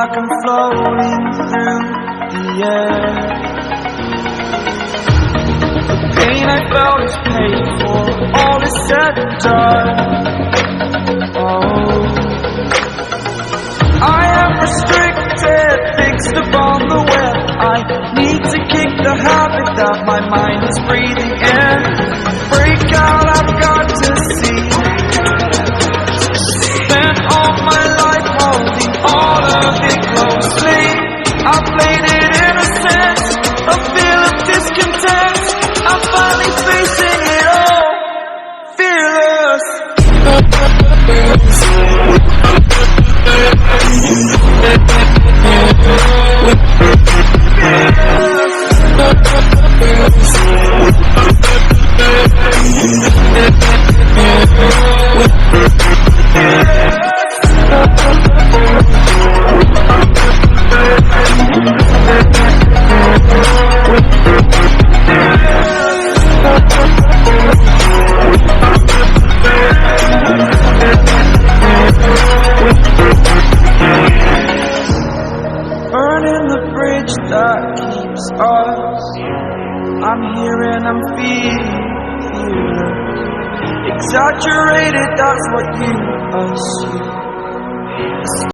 like I'm floating through the air. The pain I felt is paid for, all is said and done. Oh, I am restricted, fixed upon the web. I need to kick the habit that my mind is breathing in. Break out, I've got to see. Spent all my life holding all of it closely. I played it innocent, a feel of discontent. I'm finally facing it all, fearless. Burning the bridge that keeps us. I'm here and I'm feeling fearless. Exaggerated, that's what you assume.